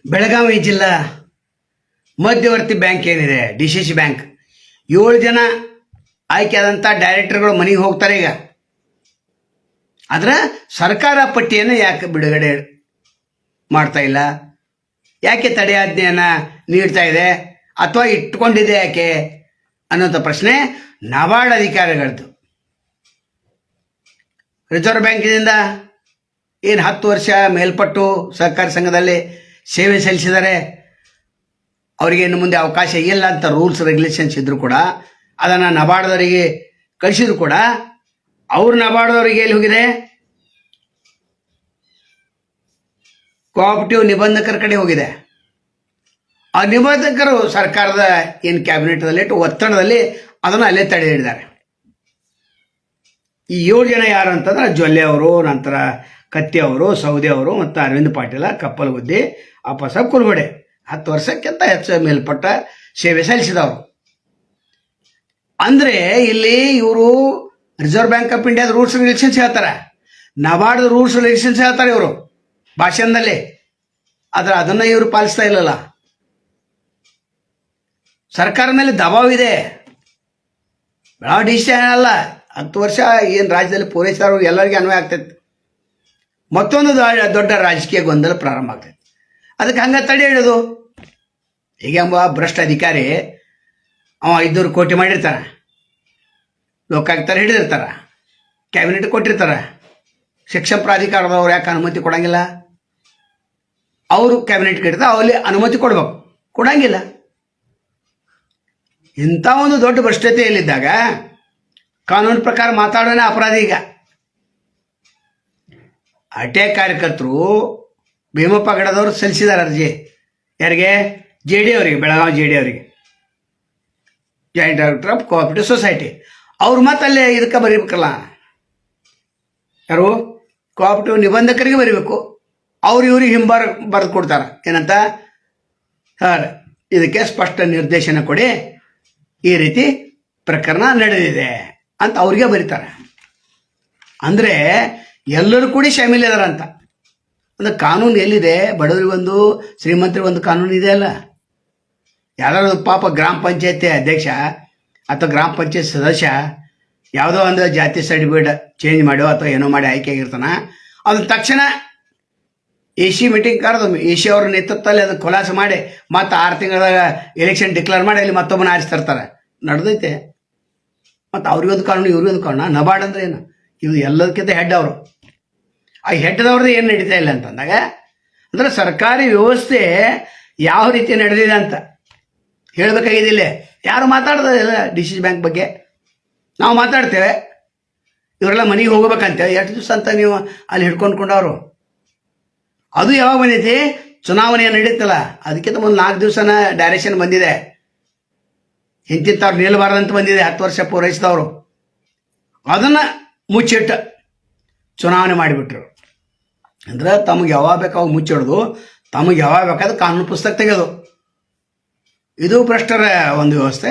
ಬೆಳಗಾವಿ ಜಿಲ್ಲಾ ಮಧ್ಯವರ್ತಿ ಬ್ಯಾಂಕ್ ಏನಿದೆ, DCC ಬ್ಯಾಂಕ್, 7 ಜನ ಆಯ್ಕೆಯಾದಂಥ ಡೈರೆಕ್ಟರ್ಗಳು ಮನೆಗೆ ಹೋಗ್ತಾರೆ. ಈಗ ಆದರೆ ಸರ್ಕಾರ ಪಟ್ಟಿಯನ್ನು ಯಾಕೆ ಬಿಡುಗಡೆ ಮಾಡ್ತಾ ಇಲ್ಲ? ಯಾಕೆ ತಡೆಯಾಜ್ಞೆಯನ್ನು ನೀಡ್ತಾ ಇದೆ ಅಥವಾ ಇಟ್ಕೊಂಡಿದೆ ಯಾಕೆ ಅನ್ನೋಂಥ ಪ್ರಶ್ನೆ ನಬಾರ್ಡ್ ಅಧಿಕಾರಿಗಳದ್ದು. ರಿಸರ್ವ್ ಬ್ಯಾಂಕಿನಿಂದ ಏನು 10 ವರ್ಷ ಮೇಲ್ಪಟ್ಟು ಸಹಕಾರಿ ಸಂಘದಲ್ಲಿ ಸೇವೆ ಸಲ್ಲಿಸಿದ್ದಾರೆ, ಅವರಿಗೆ ಇನ್ನು ಮುಂದೆ ಅವಕಾಶ ಇಲ್ಲ ಅಂತ ರೂಲ್ಸ್ ರೆಗ್ಯುಲೇಷನ್ಸ್ ಇದ್ದರೂ ಕೂಡ ಅದನ್ನು ನಬಾರ್ಡ್ದವರಿಗೆ ಕಳಿಸಿದ್ರು ಕೂಡ ಅವ್ರು ನಬಾರ್ಡ್ದವರಿಗೆ ಎಲ್ಲಿ ಹೋಗಿದೆ? ಕೋಆಪರೇಟಿವ್ ನಿಬಂಧಕರ ಕಡೆ ಹೋಗಿದೆ. ಆ ನಿಬಂಧಕರು ಸರ್ಕಾರದ ಏನು ಕ್ಯಾಬಿನೆಟ್ದಲ್ಲಿ ಇಟ್ಟು ಒತ್ತಡದಲ್ಲಿ ಅದನ್ನು ಅಲ್ಲೇ ತಡೆ ಹಿಡಿದ್ದಾರೆ. ಈ 7 ಜನ ಯಾರು ಅಂತಂದ್ರೆ ಜೊಲ್ಲೆ ಅವರು, ನಂತರ ಕತ್ತಿ ಅವರು, ಸೌದೆ ಅವರು ಮತ್ತು ಅರವಿಂದ್ ಪಾಟೀಲ, ಕಪ್ಪಲಗುದ್ದಿ, ಅಪ್ಪಸಾಬ್ ಕುಲಬಡೆ 10 ವರ್ಷಕ್ಕಿಂತ ಹೆಚ್ಚು ಮೇಲ್ಪಟ್ಟ ಸೇವೆ ಸಲ್ಲಿಸಿದವರು. ಅಂದರೆ ಇಲ್ಲಿ ಇವರು ರಿಸರ್ವ್ ಬ್ಯಾಂಕ್ ಆಫ್ ಇಂಡಿಯಾದ ರೂಲ್ಸ್ ರೆಗ್ಯುಲೇಷನ್ಸ್ ಹೇಳ್ತಾರೆ, ನಬಾರ್ಡ್ ರೂಲ್ಸ್ ರೆಗ್ಯುಲೇಷನ್ಸ್ ಹೇಳ್ತಾರೆ ಇವರು ಭಾಷಣದಲ್ಲಿ. ಆದರೆ ಅದನ್ನು ಇವರು ಪಾಲಿಸ್ತಾ ಇಲ್ಲಲ್ಲ. ಸರ್ಕಾರ ಮೇಲೆ ದಬಾವ್ ಇದೆ. ಬೆಳಗಾವಿ ಡಿಸಿಷನ್ ಅಲ್ಲ, 10 ವರ್ಷ ಏನು ರಾಜ್ಯದಲ್ಲಿ ಪೂರೈಸಿದವರು ಎಲ್ಲರಿಗೆ ಅನ್ವಯ ಆಗ್ತೈತೆ. ಮತ್ತೊಂದು ದೊಡ್ಡ ರಾಜಕೀಯ ಗೊಂದಲ ಪ್ರಾರಂಭ ಆಗ್ತೈತೆ. ಅದಕ್ಕೆ ಹಂಗೆ ತಡೆ ಹಿಡೋದು. ಈಗ ಎಂಬ ಭ್ರಷ್ಟ ಅಧಿಕಾರಿ ಅವ 500 ಕೋಟಿ ಮಾಡಿರ್ತಾನೆ, ಲೋಕಾಯುಕ್ತರು ಹಿಡಿದಿರ್ತಾರೆ, ಕ್ಯಾಬಿನೆಟ್ ಕೊಟ್ಟಿರ್ತಾರೆ. ಶಿಕ್ಷಣ ಪ್ರಾಧಿಕಾರದವ್ರು ಯಾಕೆ ಅನುಮತಿ ಕೊಡಂಗಿಲ್ಲ? ಅವರು ಕ್ಯಾಬಿನೆಟ್ ಇಡ್ತಾರೆ, ಅವಲ್ಲಿ ಅನುಮತಿ ಕೊಡ್ಬೇಕು, ಕೊಡಂಗಿಲ್ಲ. ಇಂಥ ಒಂದು ದೊಡ್ಡ ಭ್ರಷ್ಟತೆಯಲ್ಲಿದ್ದಾಗ ಕಾನೂನು ಪ್ರಕಾರ ಮಾತಾಡೋಣ ಅಪರಾಧ. ಈಗ ಅಟೆ ಕಾರ್ಯಕರ್ತರು ಭೀಮಪ್ಪ ಗಡದವರು ಸಲ್ಲಿಸಿದ್ದಾರೆ ಅರ್ಜಿ. ಯಾರಿಗೆ? JD ಅವರಿಗೆ, ಬೆಳಗಾವಿ JD ಅವರಿಗೆ, joint director of cooperative society. ಅವ್ರು ಮತ್ತೆ ಅಲ್ಲೇ ಇದಕ್ಕೆ ಬರೀಬೇಕಲ್ಲ, ಯಾರು? ಕೋಆಪರೇಟಿವ್ ನಿಬಂಧಕರಿಗೆ ಬರೀಬೇಕು. ಅವ್ರು ಇವ್ರಿಗೆ ಬರೆದು ಕೊಡ್ತಾರೆ. ಏನಂತ? ಸರ್, ಇದಕ್ಕೆ ಸ್ಪಷ್ಟ ನಿರ್ದೇಶನ ಕೊಡಿ, ಈ ರೀತಿ ಪ್ರಕರಣ ನಡೆದಿದೆ ಅಂತ ಅವ್ರಿಗೆ ಬರೀತಾರೆ. ಅಂದರೆ ಎಲ್ಲರೂ ಕೂಡ ಶಾಮೀಲಿದಾರ ಅಂತ. ಅಂದರೆ ಕಾನೂನು ಎಲ್ಲಿದೆ? ಬಡವರಿಗೊಂದು, ಶ್ರೀಮಂತರಿಗೊಂದು ಕಾನೂನು ಇದೆ ಅಲ್ಲ. ಯಾರಾದ್ರು ಪಾಪ ಗ್ರಾಮ ಪಂಚಾಯತಿ ಅಧ್ಯಕ್ಷ ಅಥವಾ ಗ್ರಾಮ ಪಂಚಾಯತ್ ಸದಸ್ಯ ಯಾವುದೋ ಒಂದು ಜಾತಿ ಸರ್ಟಿಫಿಕೇಟ್ ಚೇಂಜ್ ಮಾಡೋ ಅಥವಾ ಏನೋ ಮಾಡಿ ಆಯ್ಕೆ ಆಗಿರ್ತಾನ, ಅದನ್ನ ತಕ್ಷಣ AC ಮೀಟಿಂಗ್ ಕರೆದು AC ಅವ್ರ ನೇತೃತ್ವದಲ್ಲಿ ಅದನ್ನು ಖುಲಾಸೆ ಮಾಡಿ ಮತ್ತು 6 ತಿಂಗಳದಾಗ ಎಲೆಕ್ಷನ್ ಡಿಕ್ಲೇರ್ ಮಾಡಿ ಅಲ್ಲಿ ಮತ್ತೊಬ್ಬನ ಆರಿಸ್ತಿರ್ತಾರೆ. ನಡೆದೈತೆ. ಮತ್ತು ಅವ್ರಿಗೊಂದು ಕಾನೂನು, ಇವ್ರಿಗೊಂದು ಕಾನೂನು. ನಬಾರ್ಡ್ ಅಂದ್ರೆ ಏನು? ಇದು ಎಲ್ಲದಕ್ಕಿಂತ ಹೆಡ್ ಅವರು. ಆ ಹೆಡ್ದವ್ರದ್ದು ಏನು ನಡೀತಾ ಇಲ್ಲ ಅಂತಂದಾಗ ಅಂದರೆ ಸರ್ಕಾರಿ ವ್ಯವಸ್ಥೆ ಯಾವ ರೀತಿ ನಡೆದಿದೆ ಅಂತ ಹೇಳಬೇಕಾಗಿದ್ದಿಲ್ಲ. ಯಾರು ಮಾತಾಡ್ತದಿಲ್ಲ DCC ಬ್ಯಾಂಕ್ ಬಗ್ಗೆ. ನಾವು ಮಾತಾಡ್ತೇವೆ, ಇವರೆಲ್ಲ ಮನೆಗೆ ಹೋಗ್ಬೇಕಂತೇವೆ. ಎಷ್ಟು ದಿವಸ ಅಂತ ನೀವು ಅಲ್ಲಿ ಹಿಡ್ಕೊಂಡ್ಕೊಂಡವರು? ಅದು ಯಾವಾಗ ಬಂದೈತಿ? ಚುನಾವಣೆ ನಡೀತಲ್ಲ ಅದಕ್ಕಿಂತ ಮುಂದೆ 4 ದಿವಸನ ಡೈರೆಕ್ಷನ್ ಬಂದಿದೆ. ಇಂತಿಂಥವ್ರು ನಿಲ್ಲಬಾರ್ದಂತ ಬಂದಿದೆ. 10 ವರ್ಷ ಪೂರೈಸಿದವರು ಅದನ್ನು ಮುಚ್ಚಿಟ್ಟು ಚುನಾವಣೆ ಮಾಡಿಬಿಟ್ರು. ಅಂದ್ರೆ ತಮಗೆ ಯಾವಾಗ ಬೇಕಾವಾಗ ಮುಚ್ಚಿಡೋದು, ತಮಗೆ ಯಾವಾಗ ಬೇಕಾದ್ರೆ ಕಾನೂನು ಪುಸ್ತಕ ತೆಗೆಯೋದು. ಇದು ಭ್ರಷ್ಟರ ಒಂದು ವ್ಯವಸ್ಥೆ.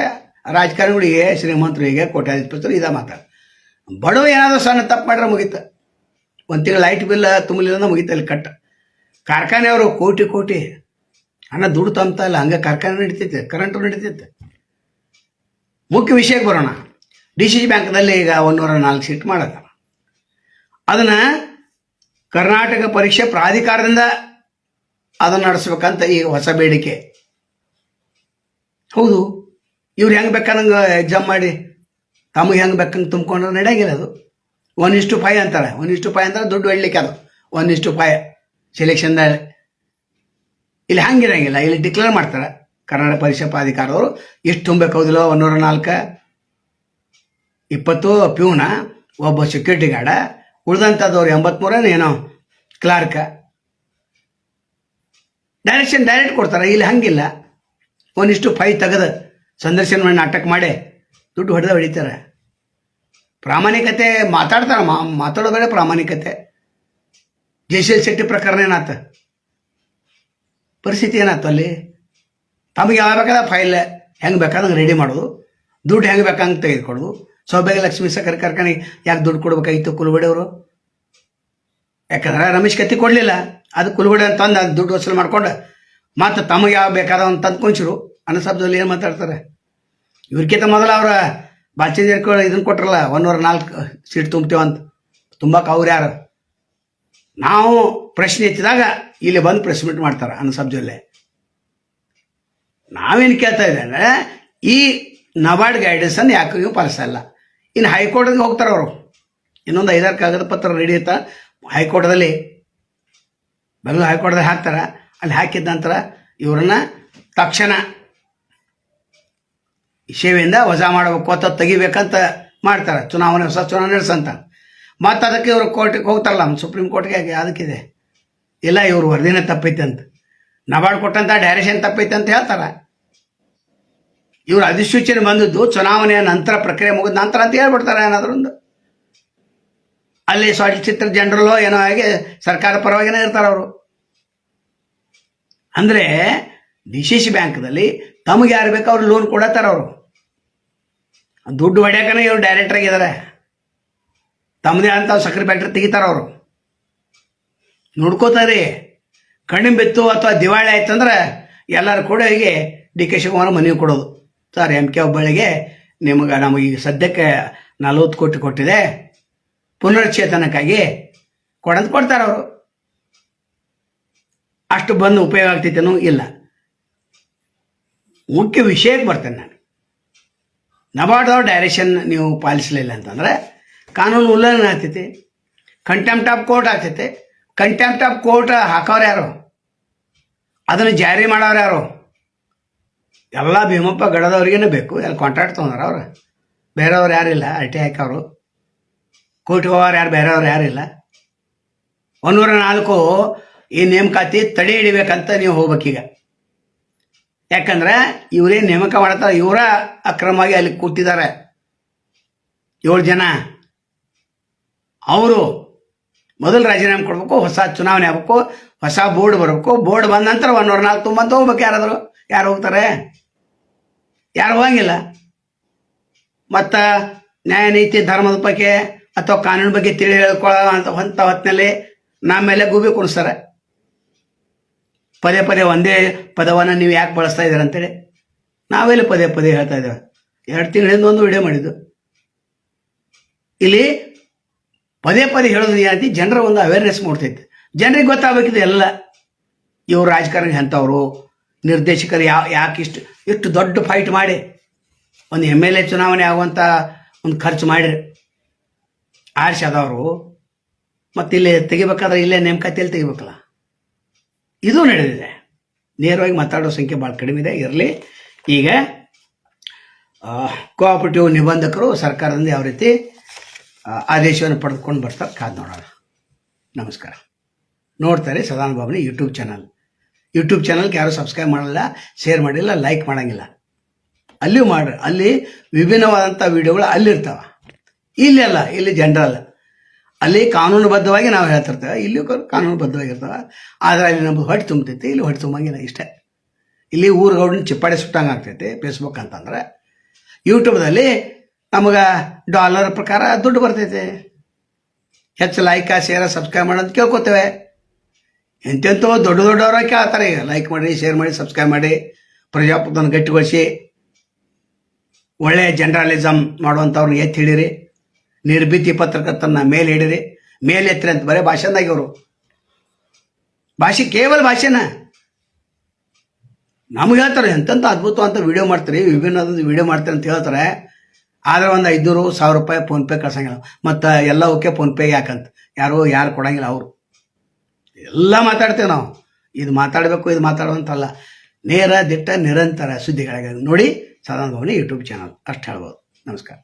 ರಾಜಕಾರಣಿಗಳಿಗೆ, ಶ್ರೀಮಂತರಿಗೆ, ಕೋಟ್ಯಾಧಿಪತಿರು ಇದ ಮಾತಾಡ. ಬಡವ ಏನಾದರೂ ಸಣ್ಣ ತಪ್ಪು ಮಾಡ್ರೆ ಮುಗೀತು. 1 ತಿಂಗಳು ಲೈಟ್ ಬಿಲ್ ತುಂಬಲಿಲ್ಲ ಮುಗೀತು, ಅಲ್ಲಿ ಕಟ್ಟ. ಕಾರ್ಖಾನೆಯವರು ಕೋಟಿ ಕೋಟಿ ಹಣ ದುಡ್ಡು ತಂತ ಇಲ್ಲ, ಹಂಗೆ ಕಾರ್ಖಾನೆ ನಡೀತೈತೆ, ಕರೆಂಟು ನಡೀತೈತೆ. ಮುಖ್ಯ ವಿಷಯಕ್ಕೆ ಬರೋಣ. DCC ಬ್ಯಾಂಕ್ದಲ್ಲಿ ಈಗ 104 ಸೀಟ್ ಮಾಡತ್ತ. ಅದನ್ನು ಕರ್ನಾಟಕ ಪರೀಕ್ಷೆ ಪ್ರಾಧಿಕಾರದಿಂದ ಅದನ್ನು ನಡೆಸ್ಬೇಕಂತ ಈಗ ಹೊಸ ಬೇಡಿಕೆ. ಹೌದು, ಇವ್ರು ಹೆಂಗೆ ಬೇಕಂಗೆ ಎಕ್ಸಾಮ್ ಮಾಡಿ ತಮಗೆ ಹೆಂಗೆ ಬೇಕಂಗೆ ತುಂಬ್ಕೊಂಡ್ರೆ ನಡೆಯಂಗಿಲ್ಲ. ಅದು 1:5 ಅಂತಾರೆ. 1:5 ಅಂತಾರೆ ದುಡ್ಡು ಹೊಡ್ಲಿಕ್ಕೆ. ಅದು 1:5 ಸೆಲೆಕ್ಷನ್ದಾಗ. ಇಲ್ಲಿ ಹಂಗಿರಂಗಿಲ್ಲ. ಇಲ್ಲಿ ಡಿಕ್ಲೇರ್ ಮಾಡ್ತಾರೆ ಕರ್ನಾಟಕ ಪರೀಕ್ಷಾ ಪ್ರಾಧಿಕಾರದವರು ಎಷ್ಟು ತುಂಬಬೇಕು. ಹೌದಿಲ್ಲ? 104, 20 ಪ್ಯೂನ, ಒಬ್ಬ ಸೆಕ್ಯೂರಿಟಿ ಗಾರ್ಡ, ಉಳಿದಂಥದ್ದವ್ರು 83 ಏನೋ ಕ್ಲಾರ್ಕ. ಡೈರೆಕ್ಟ್ ಕೊಡ್ತಾರೆ. ಇಲ್ಲಿ ಹಂಗಿಲ್ಲ. 1:5 ತೆಗೆದು ಸಂದರ್ಶನ ಮಾಡಿ ನಾಟಕ ಮಾಡಿ ದುಡ್ಡು ಹೊಡಿತಾರೆ. ಪ್ರಾಮಾಣಿಕತೆ ಮಾತಾಡ್ತಾರೆ. ಮಾತಾಡೋ ಬೇಡ ಪ್ರಾಮಾಣಿಕತೆ. ಜಯಶೀಲ್ ಶೆಟ್ಟಿ ಪ್ರಕರಣ ಏನಾಯ್ತು? ಪರಿಸ್ಥಿತಿ ಏನಾಯ್ತು ಅಲ್ಲಿ? ತಮಗೆ ಯಾವ ಬೇಕಾದ ಫೈಲ್ ಹೆಂಗೆ ಬೇಕಾದಂಗೆ ರೆಡಿ ಮಾಡೋದು, ದುಡ್ಡು ಹೆಂಗೆ ಬೇಕಂಗೆ ತೆಗೆದುಕೊಡೋದು. ಸೌಭಾಗ್ಯ ಲಕ್ಷ್ಮಿ ಸಕ್ಕರೆ ಕಾರ್ಖಾನೆಗೆ ಯಾಕೆ ದುಡ್ಡು ಕೊಡ್ಬೇಕಾಗಿತ್ತು ಕುಲುಬಡಿ ಅವರು? ಯಾಕಂದ್ರೆ ರಮೇಶ್ ಕತ್ತಿ ಕೊಡಲಿಲ್ಲ, ಅದು ಕುಲುಬಡಿ ಅಂತಂದು ಅದು ದುಡ್ಡು ವಸೂಲು ಮಾಡ್ಕೊಂಡು ಮತ್ತು ತಮಗೆ ಯಾವ ಬೇಕಾದವನ್ನ ತಂದ್ಕೊಂಡ್ರು ಅನ್ನೋ ಶಬ್ದದಲ್ಲಿ ಏನು ಮಾತಾಡ್ತಾರೆ. ಇವ್ರಿಗಿಂತ ಮೊದಲು ಅವರ ಬಾಚೇಂದ್ರ ಇದನ್ನು ಕೊಟ್ರಲ್ಲ 104 ಸೀಟ್ ತುಂಬ್ತೇವಂತ, ತುಂಬಕ್ಕೆ ಅವ್ರು ಯಾರು? ನಾವು ಪ್ರಶ್ನೆ ಎತ್ತಿದಾಗ ಇಲ್ಲಿ ಬಂದು ಪ್ರೆಸ್ ಮೀಟ್ ಮಾಡ್ತಾರೆ ಅನ್ನೋ ಶಬ್ದಲ್ಲೇ. ನಾವೇನು ಕೇಳ್ತಾ ಇದ್ದೇವೆ ಅಂದರೆ, ಈ ನಬಾರ್ಡ್ ಗೈಡೆನ್ಸನ್ನು ಯಾಕೆ ನೀವು ಪಾಲಿಸ್ತಾ ಇಲ್ಲ? ಇನ್ನು ಹೈಕೋರ್ಟ್ಗೆ ಹೋಗ್ತಾರೆ ಅವರು, ಇನ್ನೊಂದು 5-6 ಕಾಗದ ಪತ್ರ ರೆಡಿ ಇರ್ತಾ ಹೈಕೋರ್ಟ್ದಲ್ಲಿ, ಬೆಂಗಳೂರು ಹೈಕೋರ್ಟ್ದಲ್ಲಿ ಹಾಕ್ತಾರೆ. ಅಲ್ಲಿ ಹಾಕಿದ ನಂತರ ಇವರನ್ನು ತಕ್ಷಣ ಸೇವೆಯಿಂದ ವಜಾ ಮಾಡಬೇಕು ಅಥವಾ ತೆಗಿಬೇಕಂತ ಮಾಡ್ತಾರೆ, ಹೊಸ ಚುನಾವಣೆ ನಡೆಸಂತ. ಮತ್ತು ಅದಕ್ಕೆ ಇವರು ಕೋರ್ಟಿಗೆ ಹೋಗ್ತಾರಲ್ಲ, ಸುಪ್ರೀಂ ಕೋರ್ಟ್ಗೆ. ಅದಕ್ಕಿದೆ ಇಲ್ಲ, ಇವರು ವರದಿನೇ ತಪ್ಪೈತೆ ಅಂತ, ನಬಾರ್ಡ್ ಕೊಟ್ಟಂಥ ಡೈರೆಕ್ಷನ್ ತಪ್ಪೈತೆ ಅಂತ ಹೇಳ್ತಾರೆ. ಇವರು ಅಧಿಸೂಚನೆ ಬಂದದ್ದು ಚುನಾವಣೆಯ ನಂತರ, ಪ್ರಕ್ರಿಯೆ ಮುಗಿದ ನಂತರ ಅಂತ ಹೇಳ್ಬಿಡ್ತಾರೆ ಏನಾದರೂ ಒಂದು. ಅಲ್ಲಿ ಸಾಲಿಸಿಟರ್ ಜನರಲ್ಲೋ ಏನೋ ಹಾಗೆ ಸರ್ಕಾರ ಪರವಾಗಿನೇ ಇರ್ತಾರೆ ಅವರು. ಅಂದರೆ DCC ಬ್ಯಾಂಕ್ದಲ್ಲಿ ತಮಗೆ ಯಾರು ಬೇಕೋ ಅವ್ರು ಲೋನ್ ಕೊಡತ್ತಾರೆ. ಅವರು ದುಡ್ಡು ಹೊಡ್ಯಾಕನೇ ಇವರು ಡೈರೆಕ್ಟರ್ ಆಗಿದ್ದಾರೆ. ತಮ್ಮದೇ ಅಂತ ಸಕ್ಕರೆ ಫ್ಯಾಕ್ಟ್ರಿ ತೆಗಿತಾರೆ ಅವರು, ನೋಡ್ಕೋತಾರೆ. ಕಣ್ಣಿನ ಬೆತ್ತು ಅಥವಾ ದಿವಾಳಿ ಆಯ್ತಂದ್ರೆ ಎಲ್ಲರೂ ಕೂಡ ಹೀಗೆ DK ಶಿವಕುಮಾರ್ ಮನವಿ ಕೊಡೋದು, ಸರ್ MK ಹುಬ್ಬಳ್ಳಿಗೆ ನಮಗೆ ಈಗ ಸದ್ಯಕ್ಕೆ 40 ಕೋಟಿ ಕೊಟ್ಟಿದೆ, ಪುನಶ್ಚೇತನಕ್ಕಾಗಿ ಕೊಡಂತ ಕೊಡ್ತಾರೆ ಅವರು. ಅಷ್ಟು ಬಂದು ಉಪಯೋಗ ಆಗ್ತೈತೇನೋ ಇಲ್ಲ. ಮುಖ್ಯ ವಿಷಯಕ್ಕೆ ಬರ್ತೇನೆ ನಾನು. ನಬಾರ್ಡ್ದವ್ರ ಡೈರೆಕ್ಷನ್ ನೀವು ಪಾಲಿಸಲಿಲ್ಲ ಅಂತಂದರೆ ಕಾನೂನು ಉಲ್ಲಂಘನೆ ಆಗ್ತೈತಿ, ಕಂಟೆಂಪ್ಟ್ ಆಫ್ ಕೋರ್ಟ್ ಆಗ್ತೈತೆ. ಕಂಟೆಂಪ್ಟ್ ಆಫ್ ಕೋರ್ಟ್ ಹಾಕೋರು ಯಾರು? ಅದನ್ನು ಜಾರಿ ಮಾಡೋರು ಯಾರು? ಎಲ್ಲ ಭೀಮಪ್ಪ ಗಡದವ್ರಿಗೇನೆ ಬೇಕು. ಎಲ್ಲ ಕಾಂಟ್ರಾಕ್ಟ್ ತೊಗೊಂಡಾರ ಅವ್ರು, ಬೇರೆಯವ್ರು ಯಾರಿಲ್ಲ. RT ಹಾಕೋರು ಕೋರ್ಟ್ಗೆ ಹೋಗೋರು ಯಾರು ಬೇರೆಯವ್ರು ಯಾರಿಲ್ಲ. 104 ಈ ನೇಮಕಾತಿ ತಡೆ ಹಿಡಿಬೇಕಂತ ನೀವು ಹೋಗ್ಬೇಕೀಗ. ಯಾಕಂದ್ರೆ ಇವರೇ ನೇಮಕ ಮಾಡ್ತಾರೆ, ಇವರ ಅಕ್ರಮವಾಗಿ ಅಲ್ಲಿ ಕೂತಿದ್ದಾರೆ 7 ಜನ. ಅವರು ಮೊದಲು ರಾಜೀನಾಮೆ ಕೊಡಬೇಕು, ಹೊಸ ಚುನಾವಣೆ ಆಗಬೇಕು, ಹೊಸ ಬೋರ್ಡ್ ಬರಬೇಕು. ಬೋರ್ಡ್ ಬಂದ ನಂತರ 104 ತುಂಬಂತ ಹೋಗ್ಬೇಕು. ಯಾರಾದರೂ ಯಾರು ಹೋಗ್ತಾರೆ? ಯಾರು ಹೋಗಂಗಿಲ್ಲ. ಮತ್ತು ನ್ಯಾಯ ನೀತಿ ಧರ್ಮದ ಬಗ್ಗೆ ಅಥವಾ ಕಾನೂನು ಬಗ್ಗೆ ತಿಳಿ ಹೇಳ್ಕೊಳ್ಳೋ ಅಂತ ಹೊತ್ತಿನಲ್ಲಿ ನಮ್ಮ ಮೇಲೆ ಗೂಬೆ ಕುಣಿಸ್ತಾರೆ. ಪದೇ ಪದೇ ಒಂದೇ ಪದವನ್ನು ನೀವು ಯಾಕೆ ಬಳಸ್ತಾ ಇದ್ದೀರ ಅಂತೇಳಿ ನಾವೆಲ್ಲ ಪದೇ ಪದೇ ಹೇಳ್ತಾ ಇದ್ದೇವೆ. 2 ತಿಂಗಳಿಂದ ಒಂದು ವಿಡಿಯೋ ಮಾಡಿದ್ದು. ಇಲ್ಲಿ ಪದೇ ಪದೇ ಹೇಳೋದು ಏನಂತ ಜನರ ಒಂದು ಅವೇರ್ನೆಸ್ ಮೂಡ್ತೈತೆ. ಜನರಿಗೆ ಗೊತ್ತಾಗಬೇಕಿದೆ ಎಲ್ಲ. ಇವರು ರಾಜಕಾರಣಿ ಅಂಥವ್ರು, ನಿರ್ದೇಶಕರು ಯಾಕೆ ಇಷ್ಟು ದೊಡ್ಡ ಫೈಟ್ ಮಾಡಿ ಒಂದು MLA ಚುನಾವಣೆ ಆಗುವಂಥ ಒಂದು ಖರ್ಚು ಮಾಡಿರಿ ಆರ್ಷದವರು. ಮತ್ತು ಇಲ್ಲಿ ತೆಗಿಬೇಕಾದ್ರೆ ಇಲ್ಲೇ ನೇಮಕಾತಿಯಲ್ಲಿ ತೆಗಿಬೇಕಲ್ಲ. ಇದು ನಡೆದಿದೆ. ನೇರವಾಗಿ ಮಾತಾಡೋ ಸಂಖ್ಯೆ ಭಾಳ ಕಡಿಮೆ ಇದೆ. ಇರಲಿ. ಈಗ ಕೋಆಪರೇಟಿವ್ ನಿಬಂಧಕರು ಸರ್ಕಾರದಿಂದ ಯಾವ ರೀತಿ ಆದೇಶವನ್ನು ಪಡೆದುಕೊಂಡು ಬರ್ತಾರೆ ಕಾದು ನೋಡೋಣ. ನಮಸ್ಕಾರ. ನೋಡ್ತಾರೆ ಸದಾನಂದ ಬಾಬುನಿ ಯೂಟ್ಯೂಬ್ ಚಾನಲ್ಗೆ ಯಾರು ಸಬ್ಸ್ಕ್ರೈಬ್ ಮಾಡಲ್ಲ, ಶೇರ್ ಮಾಡಿಲ್ಲ, ಲೈಕ್ ಮಾಡೋಂಗಿಲ್ಲ. ಅಲ್ಲಿಯೂ ಮಾಡ್ರಿ. ಅಲ್ಲಿ ವಿಭಿನ್ನವಾದಂಥ ವಿಡಿಯೋಗಳು ಅಲ್ಲಿರ್ತಾವೆ, ಇಲ್ಲಿ ಅಲ್ಲ. ಇಲ್ಲಿ ಜನರಲ್, ಅಲ್ಲಿ ಕಾನೂನುಬದ್ಧವಾಗಿ ನಾವು ಹೇಳ್ತಿರ್ತೇವೆ, ಇಲ್ಲಿಯೂ ಕಾನೂನುಬದ್ಧವಾಗಿರ್ತವೆ. ಆದರೆ ಅಲ್ಲಿ ನಮ್ಮದು ಹೊಟ್ಟೆ ತುಂಬ್ತೈತಿ, ಇಲ್ಲಿ ಹೊಟ್ಟೆ ತುಂಬಂಗಿಲ್ಲ. ಇಷ್ಟೇ. ಇಲ್ಲಿ ಊರುಗೌಡನ ಚಿಪ್ಪಾಡಿ ಸುಟ್ಟಂಗೆ ಆಗ್ತೈತಿ. ಫೇಸ್ಬುಕ್ ಅಂತಂದ್ರೆ ಯೂಟ್ಯೂಬ್ದಲ್ಲಿ ನಮಗೆ ಡಾಲರ್ ಪ್ರಕಾರ ದುಡ್ಡು ಬರ್ತೈತೆ. ಹೆಚ್ಚು ಲೈಕ್, ಶೇರ್, ಸಬ್ಸ್ಕ್ರೈಬ್ ಮಾಡೋದು ಕೇಳ್ಕೊತೇವೆ. ಎಂತೆಂಥೋ ದೊಡ್ಡವರ ಕೇಳ್ತಾರೆ. ಈಗ ಲೈಕ್ ಮಾಡಿ, ಶೇರ್ ಮಾಡಿ, ಸಬ್ಸ್ಕ್ರೈಬ್ ಮಾಡಿ, ಪ್ರಜಾಪ್ರಭುತ್ವವನ್ನು ಗಟ್ಟಿಗೊಳಿಸಿ, ಒಳ್ಳೆಯ ಜರ್ನಲಿಸಮ್ ಮಾಡುವಂಥವ್ರನ್ನ ಎತ್ತಿ ಹಿಡೀರಿ, ನಿರ್ಭೀತಿ ಪತ್ರಕರ್ತರನ್ನ ಮೇಲೆ ಹಿಡೀರಿ. ಮೇಲೆ ಎತ್ತರಿ ಅಂತ ಬರೀ ಭಾಷೆದಾಗಿ ಅವರು ಭಾಷೆ, ಕೇವಲ ಭಾಷೆನ ನಮ್ಗೆ ಹೇಳ್ತಾರೆ. ಎಂತೆಂಥ ಅದ್ಭುತವಂತ ವಿಡಿಯೋ ಮಾಡ್ತೀರಿ, ವಿಭಿನ್ನವಾದ ವಿಡಿಯೋ ಮಾಡ್ತೀರಿ ಅಂತ ಹೇಳ್ತಾರೆ. ಆದರೆ ಒಂದು 500-1000 ರೂಪಾಯಿ ಫೋನ್ಪೇ ಕಳ್ಸಂಗಿಲ್ಲ. ಮತ್ತು ಎಲ್ಲ ಓಕೆ ಫೋನ್ಪೇಗೆ ಯಾಕಂತ ಯಾರು ಕೊಡಂಗಿಲ್ಲ. ಅವರು ಎಲ್ಲ ಮಾತಾಡ್ತೇವೆ ನಾವು. ಇದು ಮಾತಾಡಬೇಕು, ಇದು ಮಾತಾಡುವಂತಲ್ಲ. ನೇರ ದಿಟ್ಟ ನಿರಂತರ ಸುದ್ದಿಗಳಿಗಾಗಿ ನೋಡಿ ಸದಾನಂದ ಬಾಬುನಿ ಯೂಟ್ಯೂಬ್ ಚಾನಲ್. ಅಷ್ಟು ಹೇಳ್ಬೋದು. ನಮಸ್ಕಾರ.